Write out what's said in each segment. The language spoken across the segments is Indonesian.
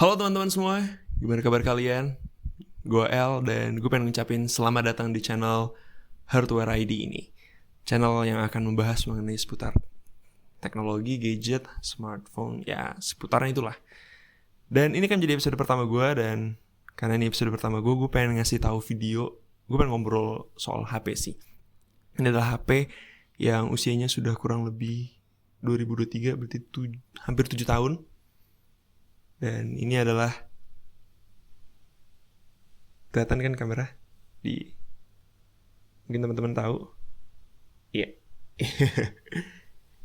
Halo teman-teman semua, gimana kabar kalian? Gue El dan gue pengen ngucapin selamat datang di channel Hardware ID ini. Channel yang akan membahas mengenai seputar teknologi, gadget, smartphone, ya seputaran itulah. Dan ini kan jadi episode pertama gue, dan karena ini episode pertama gue pengen ngasih tahu video. Gue pengen ngobrol soal HP sih. Ini adalah HP yang usianya sudah kurang lebih 2023, berarti hampir 7 tahun. Dan ini adalah, kelihatan kan kamera di, mungkin teman-teman tahu. Iya.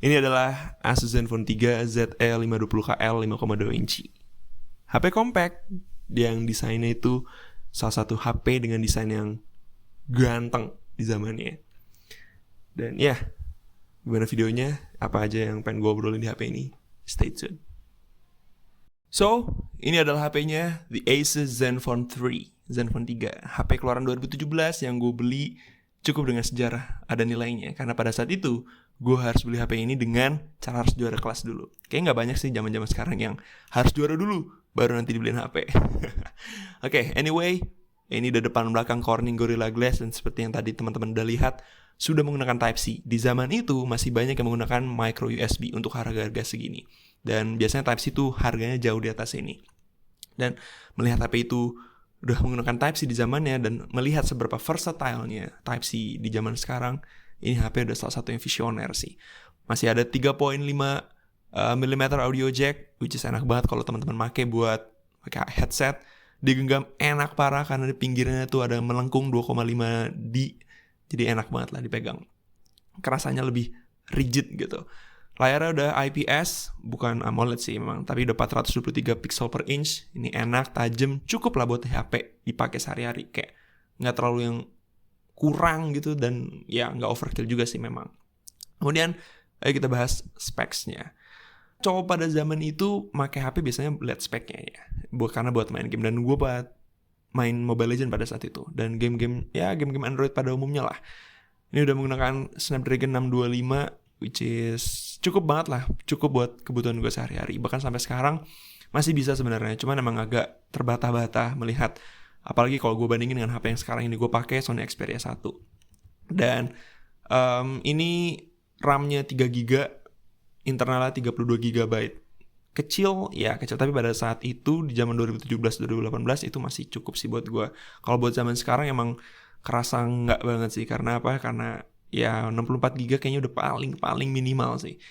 Ini adalah Asus Zenfone 3 ZE520KL 5,2 inci. HP compact yang desainnya itu salah satu HP dengan desain yang ganteng di zamannya. Dan ya, gimana videonya, apa aja yang pengen gue obrolin di HP ini, stay tuned. So, ini adalah HP-nya, the Asus Zenfone 3, Zenfone 3, HP keluaran 2017 yang gue beli cukup dengan sejarah, ada nilainya. Karena pada saat itu, gue harus beli HP ini dengan cara harus juara kelas dulu. Kayaknya gak banyak sih zaman-zaman sekarang yang harus juara dulu, baru nanti dibeliin HP. Oke, anyway, ini udah depan belakang Corning Gorilla Glass, dan seperti yang tadi teman-teman udah lihat, sudah menggunakan Type-C. Di zaman itu, masih banyak yang menggunakan micro USB untuk harga-harga segini. Dan biasanya Type-C itu harganya jauh di atas ini. Dan melihat HP itu udah menggunakan Type-C di zamannya, dan melihat seberapa versatile-nya Type-C di zaman sekarang, ini HP udah salah satu yang visioner sih. Masih ada 3.5 mm audio jack, which is enak banget kalau teman-teman make buat pakai headset. Digenggam enak parah karena di pinggirnya tuh ada melengkung 2,5D. Jadi enak banget lah dipegang. Kerasanya lebih rigid gitu. Layarnya udah IPS, bukan AMOLED sih memang, tapi udah 423 pixel per inch. Ini enak, tajam, cukup lah buat HP dipakai sehari-hari. Kayak nggak terlalu yang kurang gitu, dan ya nggak overkill juga sih memang. Kemudian, ayo kita bahas specs-nya. Cowok pada zaman itu pakai HP biasanya lihat speknya ya, karena buat main game. Dan gue buat main Mobile Legends pada saat itu, dan game-game Android pada umumnya lah. Ini udah menggunakan Snapdragon 625, which is cukup banget lah, cukup buat kebutuhan gue sehari-hari. Bahkan sampai sekarang masih bisa sebenarnya, cuman emang agak terbata-bata melihat, apalagi kalau gue bandingin dengan HP yang sekarang ini gue pakai, Sony Xperia 1. Dan ini RAM-nya 3GB, internalnya 32GB. Kecil, tapi pada saat itu di zaman 2017-2018 itu masih cukup sih buat gue. Kalau buat zaman sekarang emang kerasa nggak banget sih. Karena apa? Karena ya 64GB kayaknya udah paling minimal sih.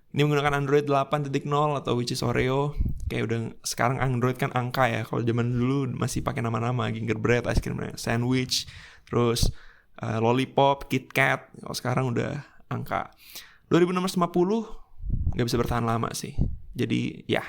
Ini menggunakan Android 8.0 atau which is Oreo. Kayak udah sekarang Android kan angka ya. Kalau zaman dulu masih pakai nama-nama, Gingerbread, ice cream sandwich, terus Lollipop, KitKat. Kalau sekarang udah angka. 2650 nggak bisa bertahan lama sih. Jadi ya,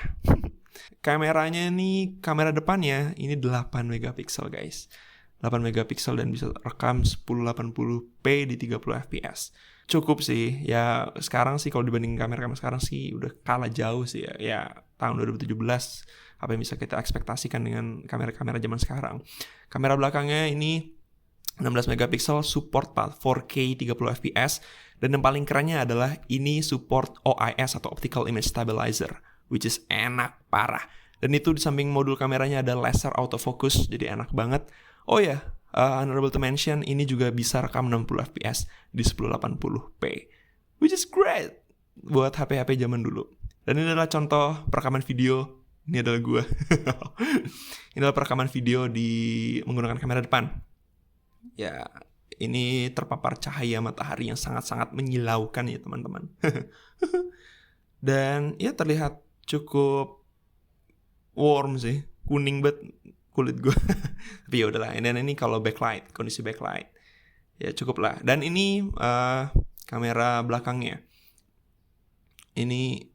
kameranya nih, kamera depannya ini 8 megapiksel guys. 8 megapiksel dan bisa rekam 1080p di 30 fps. Cukup sih. Ya sekarang sih kalau dibanding kamera sekarang sih udah kalah jauh sih ya. Ya tahun 2017 apa yang bisa kita ekspektasikan dengan kamera-kamera zaman sekarang. Kamera belakangnya ini 16 megapiksel, support 4K 30 fps. Dan yang paling kerennya adalah ini support OIS atau Optical Image Stabilizer, which is enak parah. Dan itu di samping modul kameranya ada laser autofocus, jadi enak banget. Oh ya, honorable to mention, ini juga bisa rekam 60 fps di 1080p, which is great buat HP-HP zaman dulu. Dan ini adalah contoh perekaman video. Ini adalah gue. Ini adalah perekaman video menggunakan kamera depan. Ya, ini terpapar cahaya matahari yang sangat-sangat menyilaukan ya teman-teman. Dan ya terlihat cukup warm sih, kuning banget kulit gue. Tapi ya udahlah. Ini kalau backlight, kondisi backlight ya cukup lah. Dan ini kamera belakangnya. Ini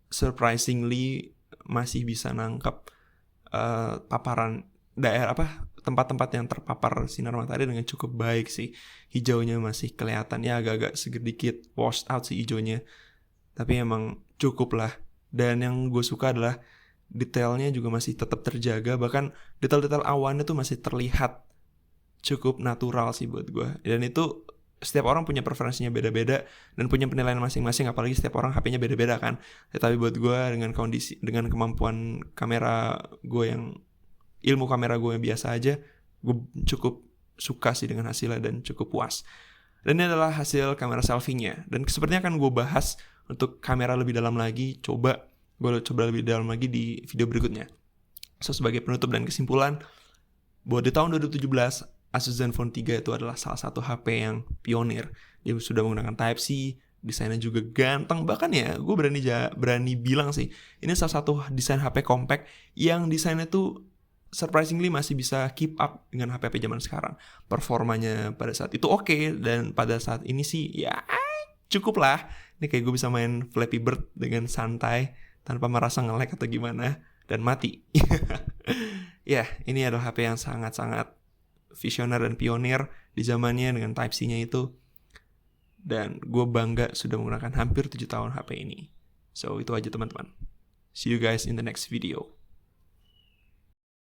surprisingly masih bisa nangkep paparan daerah tempat-tempat yang terpapar sinar matahari dengan cukup baik sih. Hijaunya masih kelihatan ya, agak-agak sedikit washed out sih hijaunya, tapi emang cukup lah. Dan yang gue suka adalah detailnya juga masih tetap terjaga. Bahkan detail-detail awannya tuh masih terlihat cukup natural sih buat gue. Dan itu setiap orang punya preferensinya beda-beda dan punya penilaian masing-masing, apalagi setiap orang HP-nya beda-beda kan. Tapi buat gue dengan kemampuan kamera gue ilmu kamera gue yang biasa aja, gue cukup suka sih dengan hasilnya dan cukup puas. Dan ini adalah hasil kamera selfie-nya. Dan sepertinya akan gue bahas untuk kamera lebih dalam lagi, gue coba lebih dalam lagi di video berikutnya. So, sebagai penutup dan kesimpulan, bahwa di tahun 2017, Asus Zenfone 3 itu adalah salah satu HP yang pionir. Dia sudah menggunakan Type-C, desainnya juga ganteng. Bahkan ya, gue berani bilang sih, ini salah satu desain HP compact yang desainnya tuh surprisingly masih bisa keep up dengan HP-HP zaman sekarang. Performanya pada saat itu oke, dan pada saat ini sih ya cukup lah. Ini kayak gue bisa main Flappy Bird dengan santai, tanpa merasa nge-lag atau gimana, dan mati. Ya, ini adalah HP yang sangat-sangat visioner dan pionir di zamannya dengan Type-C-nya itu. Dan gue bangga sudah menggunakan hampir 7 tahun HP ini. So, itu aja teman-teman. See you guys in the next video.